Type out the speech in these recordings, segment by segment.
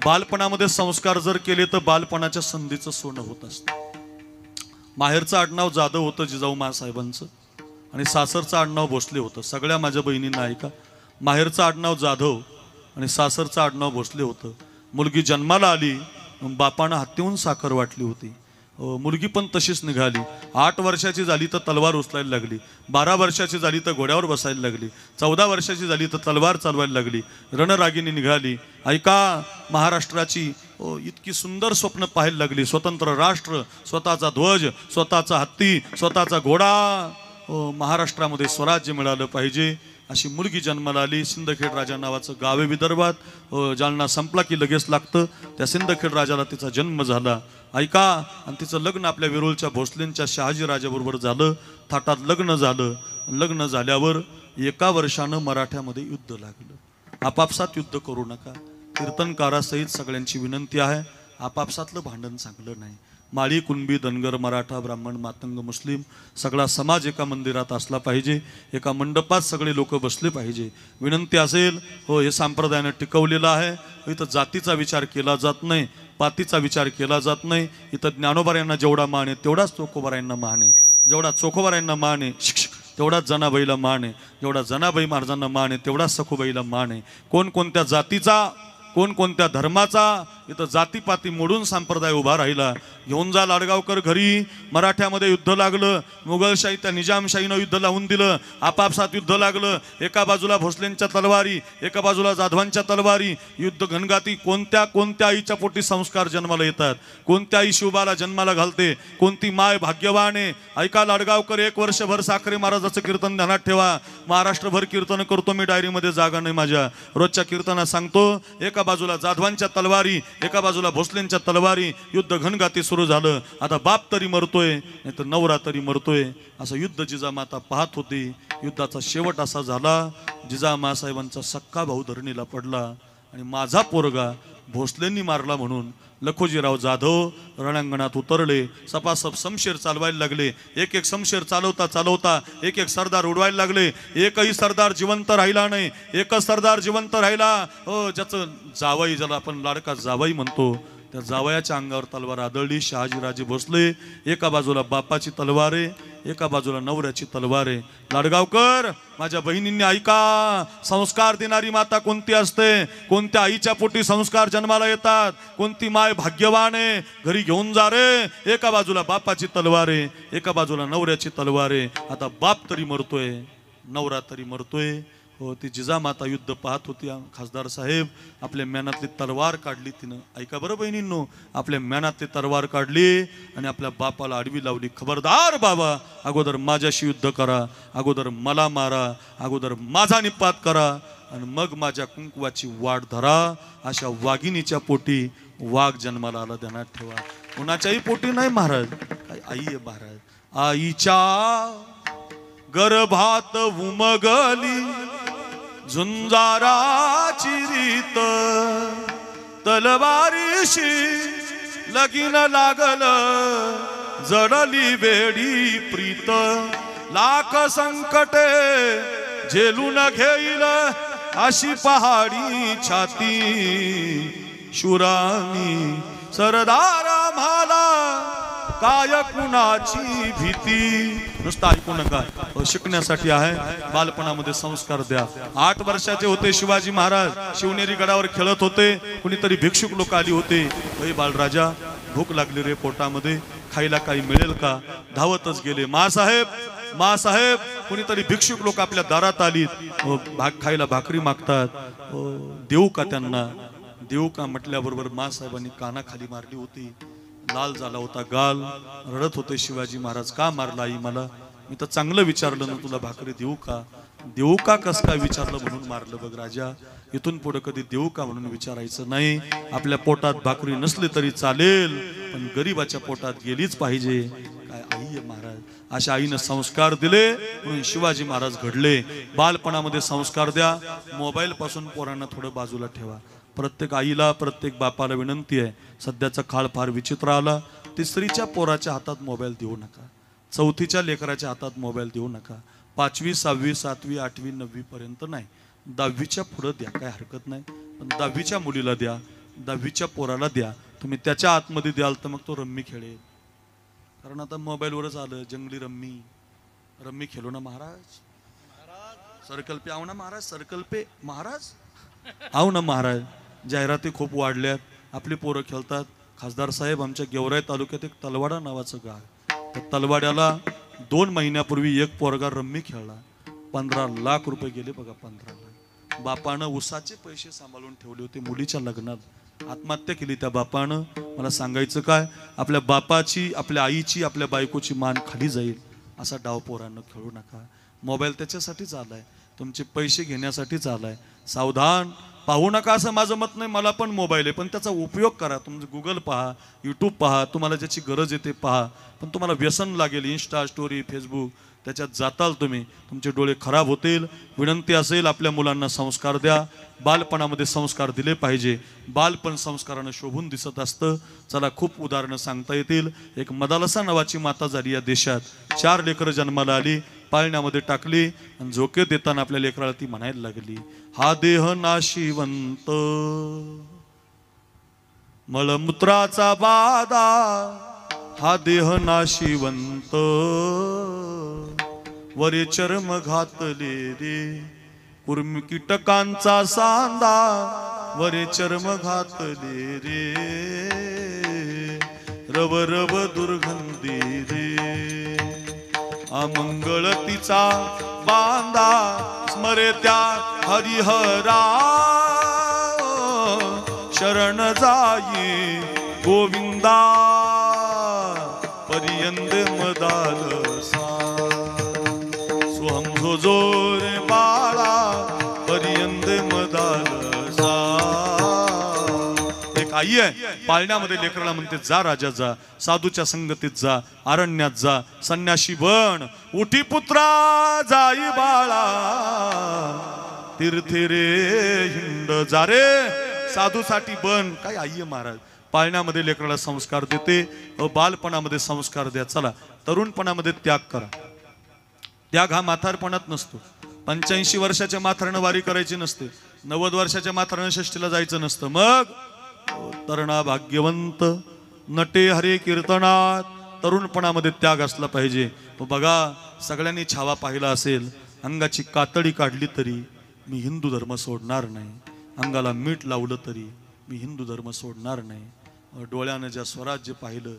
बालपणामध्ये संस्कार जर केले तर बालपणाच्या संधीचं सोनं होत असतं. माहेरचं आडनाव जाधव होतं जिजाऊ माँसाहेबांचं आणि सासरचं आडनाव भोसले होतं. सगळ्या माझ्या बहिणींना ऐका, माहेरचं आडनाव जाधव आणि सासरचं आडनाव भोसले होतं. मुलगी जन्माला आली, बापानं हत्तीहून साखर वाटली होती. मुलगी पण तशीच निघाली. 8 वर्षाची झाली तर तलवार उचलायला लागली, 12 वर्षाची झाली तर घोड्यावर बसायला लागली, 14 वर्षाची झाली तर तलवार चालवायला लागली, रणरागिणी निघाली. ऐका, महाराष्ट्राची इतकी सुंदर स्वप्न पाहायला लागली. स्वतंत्र राष्ट्र, स्वतःचा ध्वज, स्वतःचा हत्ती, स्वतःचा घोडा. महाराष्ट्रामध्ये स्वराज्य मिळालं पाहिजे अशी मुलगी जन्माला आली. सिंदखेड राजा नावाचं गाव आहे विदर्भात. जालना संपला की लगेच लागतं. त्या सिंदखेड राजाला तिचा जन्म झाला. ऐका, आणि तिचं लग्न आपल्या वेरूळच्या भोसलेंच्या शहाजी राजाबरोबर झालं. थाटात लग्न झालं. लग्न झाल्यावर 1 वर्षानं मराठ्यामध्ये युद्ध लागलं. आपापसात युद्ध करू नका. कीर्तनकारासहित सगळ्यांची विनंती आहे, आपापसातलं भांडण चांगलं नाही. माळी, कुणबी, धनगर, मराठा, ब्राह्मण, मातंग, मुस्लिम सगळा समाज एका मंदिरात असला पाहिजे. एका मंडपात सगळे लोक बसले पाहिजे. विनंती असेल, हे संप्रदायानं टिकवलेलं आहे. इथं जातीचा विचार केला जात नाही, पातीचा विचार केला जात नाही. इथं ज्ञानोबारायांना जेवढा मान आहे तेवढाच चोखोबारायांना मान आहे. जेवढा चोखोबारायांना मान आहे तेवढाच जनाबाईला मान आहे. जेवढा जनाबाई महाराजांना मान आहे तेवढाच सखुबाईला मान आहे. कोणकोणत्या जातीचा, कोणकोणत्या धर्माचा, इथं जातीपाती मोडून संप्रदाय उभा राहिला. घेऊन जा लाडगावकर घरी. मराठ्यामध्ये युद्ध लागलं. मुघलशाही त्या निजामशाहीनं युद्ध लावून दिलं. आपापसात युद्ध लागलं. एका बाजूला भोसलेंच्या तलवारी, एका बाजूला जाधवांच्या तलवारी. युद्ध घनगाती. कोणत्या आईच्या पोटी संस्कार जन्माला येतात? कोणत्या आई शिवबाला जन्माला घालते? कोणती माय भाग्यवान आहे? ऐका लाडगावकर, 1 वर्षभर साखरे महाराजाचं कीर्तन ध्यानात ठेवा. महाराष्ट्रभर कीर्तन करतो मी, डायरीमध्ये जागा नाही माझ्या. रोजच्या कीर्तनात सांगतो, एका बाजूला जाधवांच्या तलवारी, एका बाजूला भोसलेंच्या तलवारी. युद्ध घनगाती सुरू झालं. आता बाप तरी मरतोय, नाही तर नवरा तरी मरतोय. असं युद्ध जिजामाता पाहत होती. युद्धाचा शेवट असा झाला, जिजामासाहेबांचा सक्का भाऊ धरणीला पडला आणि माझा पोरगा भोसलेंनी मारला म्हणून लखोजीराव जाधव रणांगणात उतरले. सपासप शमशेर चालवायला लागले. एक शमशेर चालवता एक सरदार उडवायला लागले. एकही सरदार जिवंत राहिला नाही. एकच सरदार जिवंत राहिला, ज्याचं जावई, ज्याला आपण लाडका जावई म्हणतो, त्या जावयाच्या अंगावर तलवार आदळली. शहाजीराजे भोसले. एका बाजूला बापाची तलवार आहे, एका बाजूला नवऱ्याची तलवार आहे. लाडगावकर, माझ्या बहिणींनी ऐका, संस्कार देणारी माता कोणती असते? कोणत्या आईच्या पोटी संस्कार जन्माला येतात? कोणती माय भाग्यवान आहे? घरी घेऊन जा रे. एका बाजूला बापाची तलवार आहे, एका बाजूला नवऱ्याची तलवार आहे. आता बाप तरी मरतोय, नवरा तरी मरतोय. ती जिजामाता युद्ध पाहत होती. खासदार साहेब, आपल्या म्यानातली तलवार काढली तिनं. ऐका बरं बहिणींनो, आपल्या म्यानातली तलवार काढली आणि आपल्या बापाला आडवी लावली. खबरदार बाबा, अगोदर माझ्याशी युद्ध करा, अगोदर मला मारा, अगोदर माझा निपात करा आणि मग माझ्या कुंकवाची वाट धरा. अशा वाघिणीच्या पोटी वाघ जन्माला आला, ध्यानात ठेवा. कुणाच्याही पोटी नाही महाराज, काय आई आहे महाराज. आईच्या गर्भात उमगली झुंजाराची रीत, तलवारीशी लगीन लागल, जडली वेडी प्रीत. लाख संकटे झेलून घेईल अशी पहाडी छाती, शुरानी सरदार आम्हाला काय कुणाची भीती. नुसतं ऐकू नका, शिकण्यासाठी आहे. बालपणामध्ये संस्कार द्या. 8 वर्षाचे होते शिवाजी महाराज. शिवनेरी गडावर खेळत होते. कुणीतरी भिक्षुक लोक आली होते. अय बालराजा, भूक लागली रे पोटामध्ये, खायला काही मिळेल का? धावतच गेले. मासाहेब, कुणीतरी भिक्षुक लोक आपल्या दारात आलीत. खायला भाकरी मागतात. देऊ का त्यांना? देऊ का म्हटल्याबरोबर मासाहेबांनी कानाखाली मारली होती. लाल झाला होता गाल. रडत होते शिवाजी महाराज, का मारला आई मला? मी तर चांगलं विचारलं ना तुला, भाकरी देऊ का? देऊ का कस काय विचारलं म्हणून मारलं बघ राजा. इथून पुढे कधी देऊ का म्हणून विचारायचं नाही. आपल्या पोटात भाकरी नसली तरी चालेल, पण गरीबाच्या पोटात गेलीच पाहिजे. काय आई आहे महाराज. अशा आईनं संस्कार दिले म्हणून शिवाजी महाराज घडले. बालपणामध्ये संस्कार द्या. मोबाईल पासून पोरांना थोडं बाजूला ठेवा. प्रत्येक आईला, प्रत्येक बापाला विनंती आहे. सध्याचा काळ फार विचित्र आला. 3रीच्या पोराच्या हातात मोबाईल देऊ नका. 4थीच्या लेकराच्या हातात मोबाईल देऊ नका. 5वी, 6वी, 7वी, 8वी, 9वी पर्यंत नाही. 10वीच्या पुढं द्या, काय हरकत नाही. पण 10वीच्या मुलीला द्या. 10वीच्या पोराला द्या, तुम्ही त्याच्या आतमध्ये द्याल तर मग तो रम्मी खेळेल. कारण आता मोबाईलवरच आलं जंगली रम्मी खेळू ना महाराज, सर्कल पे आव ना महाराज, सर्कल पे महाराज आव ना महाराज. जाहिराती खूप वाढल्यात, आपली पोरं खेळतात. खासदार साहेब, आमच्या गेवराई तालुक्यात एक तलवाडा नावाचं गाव, त्या तलवाड्याला 2 महिन्यापूर्वी एक पोरगा रम्मी खेळला, 15 लाख रुपये गेले बघा. 15 लाख. बापानं उसाचे पैसे सांभाळून ठेवले होते, मुलीच्या लग्नात आत्महत्या केली त्या बापानं. मला सांगायचं काय, आपल्या बापाची, आपल्या आईची, आपल्या बायकोची मान खाली जाईल असा डाव पोरांना खेळू नका. मोबाईल त्याच्यासाठीच आलाय, तुमचे पैसे घेण्यासाठीच आलाय. सावधान, पाहू नका असं माझं मत नाही. मला पण मोबाईल आहे, पण त्याचा उपयोग करा. तुमचं गुगल पहा, यूट्यूब पहा, तुम्हाला ज्याची गरज आहे ते पहा. पण तुम्हाला व्यसन लागेल, इंस्टा स्टोरी, फेसबुक, त्याच्यात जाताल तुम्ही, तुमचे डोळे खराब होतील. विनंती असेल, आपल्या मुलांना संस्कार द्या. बालपणामध्ये संस्कार दिले पाहिजे. बालपण संस्कारानं शोभून दिसत असतं. चला, खूप उदाहरणं सांगता येतील. एक मदालसा नावाची माता झाली या देशात, 4 लेकरं जन्माला आली, पाळण्यामध्ये टाकली आणि झोके देताना आपल्या लेकराला ती म्हणायला लागली, हा देह नाशिवंत, मलमूत्राचा बाधा, हा देह नाशिवंत, वरे चर्म घातले रे, कुर्मी कीटकांचा सांदा, वरे चर्म घातले रे, रव रव दुर्गंधी रे, अमंगळ तिचा बांधा, स्मरे त्या हरिहरा, शरण जाई गोविंदा, पर्यंत मदालसा, सोहम जो जोर बाळा, पर्यंत मदालसा. एक आई आहे, पाळण्यामध्ये लेकराला म्हणते, जा राजा जा, साधूच्या संगतीत जा, अरण्यात जा, संन्याशी बन, उठी पुत्रा जाई बाळा, तीर्थे रे हिंड जा रे, साधूसाठी बन. काय आई आहे महाराज, पाळण्यामध्ये लेकराला संस्कार देते. बालपणामध्ये संस्कार द्या. चला, तरुणपणामध्ये त्याग करा. त्याग हा म्हातारपणात नसतो. 85 वर्षाच्या म्हाताऱ्यानं वारी करायची नसते, 90 वर्षाच्या म्हाताऱ्यानं षष्टीला जायचं नसतं. मग तरणा भाग्यवंत नटे हरे कीर्तनात. तरुणपणामध्ये त्याग असला पाहिजे. बघा, सगळ्यांनी छावा पाहिला असेल, अंगाची कातडी काढली तरी मी हिंदू धर्म सोडणार नाही, अंगाला मीठ लावलं तरी मी हिंदू धर्म सोडणार नाही, डोळ्यानं ज्या स्वराज्य पाहिलं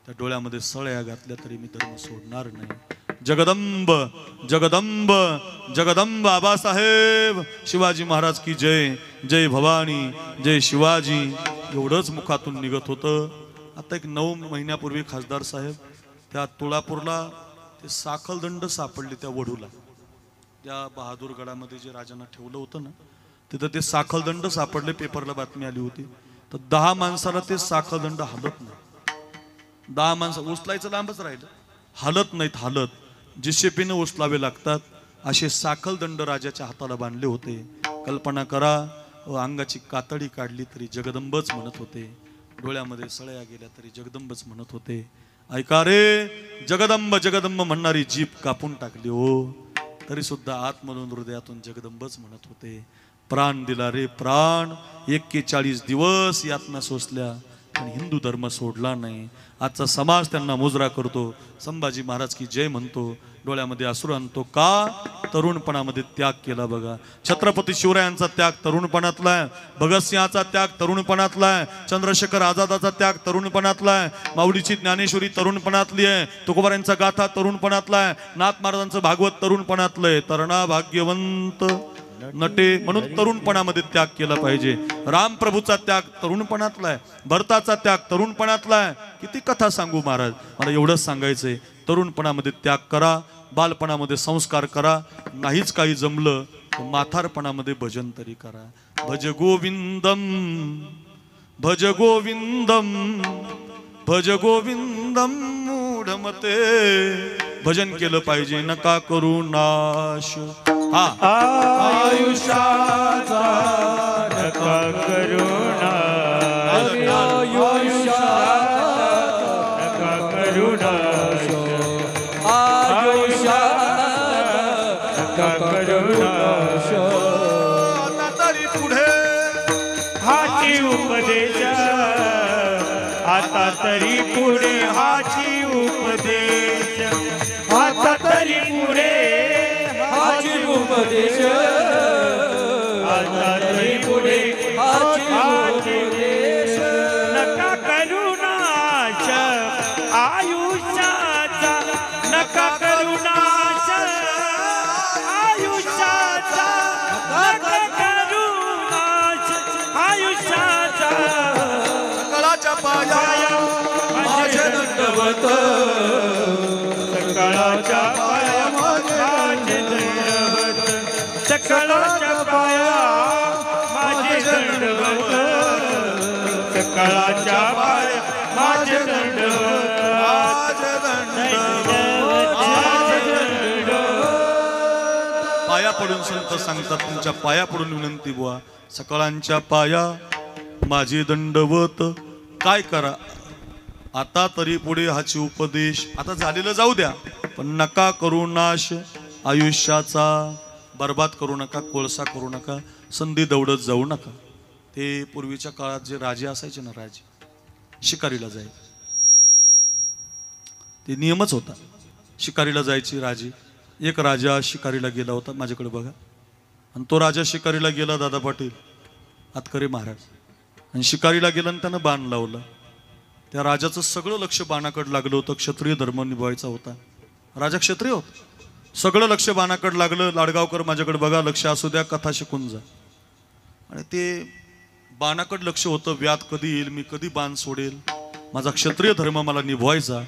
त्या डोळ्यामध्ये सळ्या घातल्या तरी मी धर्म सोडणार नाही. जगदंब जगदंब जगदंब आबासाहेब शिवाजी महाराज की जय, जय भवानी, जय शिवाजी, एवढंच मुखातून निघत होतं. आता एक 9 महिन्यापूर्वी खासदार साहेब त्या तुळापूरला ते साखळदंड सापडले, त्या वढूला, त्या बहादूरगडामध्ये जे राजांना ठेवलं होतं ना, तिथं ते साखळदंड सापडले. पेपरला बातमी आली होती. तर 10 माणसाला ते साखळदंड हलत नाही. 10 माणसं उचलायचं लांबच राहिलं, हलत नाहीत. हलत जिशेपीनं उचलावे लागतात. असे साखळदंड राजाच्या हाताला बांधले होते. कल्पना करा, अंगाची कातडी काढली तरी जगदंबच म्हणत होते, डोळ्यामध्ये सळ्या गेल्या तरी जगदंबच म्हणत होते. ऐका रे, जगदंब जगदंब म्हणणारी जीभ कापून टाकली हो, तरी सुद्धा आतमधून हृदयातून जगदंबच म्हणत होते. प्राण दिला रे प्राण, 41 दिवस यातना सोसल्या, पण हिंदू धर्म सोडला नाही. आजचा समाज त्यांना मुजरा करतो, संभाजी महाराज की जय म्हणतो, डोळ्यामध्ये अश्रू आणतो. का? तरुणपणामध्ये त्याग केला. बघा, छत्रपती शिवरायांचा त्याग तरुणपणातला आहे, भगतसिंहाचा त्याग तरुणपणातला आहे, चंद्रशेखर आझादाचा त्याग तरुणपणातला आहे, माऊलीची ज्ञानेश्वरी तरुणपणातली आहे, तुकोबारायांचा गाथा तरुणपणातला आहे, नाथ महाराजांचं भागवत तरुणपणातलं आहे. तरणा भाग्यवंत नटे, म्हणून तरुणपणामध्ये त्याग केला पाहिजे. रामप्रभूचा त्याग तरुणपणातला आहे, भरताचा त्याग तरुणपणातला आहे. किती कथा सांगू महाराज, मला एवढंच सांगायचंय, तरुणपणामध्ये त्याग करा, बालपणामध्ये संस्कार करा. नाहीच काही जमलं तर म्हातारपणामध्ये भजन तरी करा. भज गोविंदम भज गोविंदम भज गोविंदम मूढमते. भजन केलं पाहिजे, नका करू नाश. हा, आयुष्याचा नका करू नाश, नका करू नाश, नका करू नाश. आता तरी पुढे हाची उपदेश उपदेश आता तरी पुढे हाची उपदेश आता तरी पुढे हाची उपदेश आता तरी पुढे हाची उपदेश नका करू नाश आयुष्याचा नका करू नाश आयुष्याचा नका करू नाश आयुष्याचा सकाळच्या पाया माझे दंडवत सकाळच्या पाया माझे दंडवत सकाळच्या पाया माझे दंडवत सकाळच्या पाया माझे दंडवत पाया पडून संत सांगतात तुमच्या पाया पडून विनंती बुवा सकाळच्या पाया माझे दंडवत काय करा आता तरी पुढे हाची उपदेश आता झालेलं जाऊ द्या पण नका करू नाश आयुष्याचा बर्बाद करू नका कोळसा करू नका संधी दौडत जाऊ नका ते पूर्वीच्या काळात जे राजे असायचे ना राजे शिकारीला जायचे ते नियमच होता शिकारीला जायची राजे एक राजा शिकारीला गेला होता माझ्याकडे बघा आणि तो राजा शिकारीला गेला दादा पाटील आतकरे महाराज आणि शिकारीला गेला आणि त्यानं बाण लावलं त्या राजाचं सगळं लक्ष बाणाकडे लागलं होतं क्षत्रिय धर्म निभवायचा होता राजा क्षत्रिय होता सगळं लक्ष बाणाकडे लागलं लाडगावकर माझ्याकडे बघा लक्ष असू द्या कथा शिकून जा आणि ते बाणाकडे लक्ष होतं व्याध कधी येईल मी कधी बाण सोडेल माझा क्षत्रिय धर्म मला निभवायचा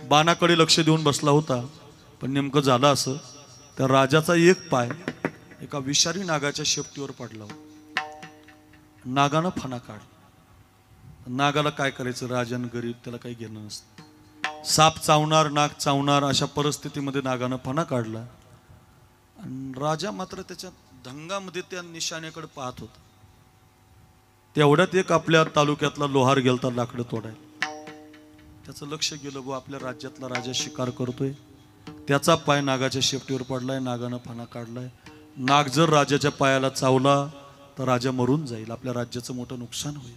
बाणाकडे लक्ष देऊन बसला होता पण नेमकं झालं असं त्या राजाचा एक पाय एका विषारी नागाच्या शेपटीवर पडला होता नागानं फणा काढ नागाला काय करायचं राजन गरीब त्याला काही घेणं नसतं साप चावणार नाग चावणार अशा परिस्थितीमध्ये नागानं फणा काढला आणि राजा मात्र त्याच्या धंगामध्ये त्या निशाण्याकडे पाहत होता तेवढ्यात एक आपल्या तालुक्यातला लोहार गेलता लाकडं तोडायला त्याचं लक्ष गेलं बुवा आपल्या राज्यातला राजा शिकार करतोय त्याचा पाय नागाच्या शेपटीवर पडलाय नागानं फणा काढलाय नाग जर राजाच्या पायाला चावला तर राजा मरून जाईल आपल्या राज्याचं मोठं नुकसान होईल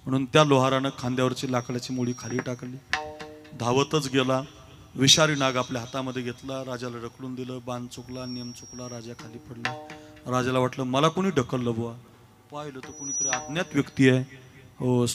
म्हणून त्या लोहारानं खांद्यावरची लाकडाची मुळी खाली टाकली धावतच गेला विषारी नाग आपल्या हातामध्ये घेतला राजाला ढकलून दिलं बाण चुकला नियम चुकला राजा खाली पडला राजाला वाटलं मला कोणी ढकललं बुवा पाहिलं तर कोणीतरी अज्ञात व्यक्ती आहे हो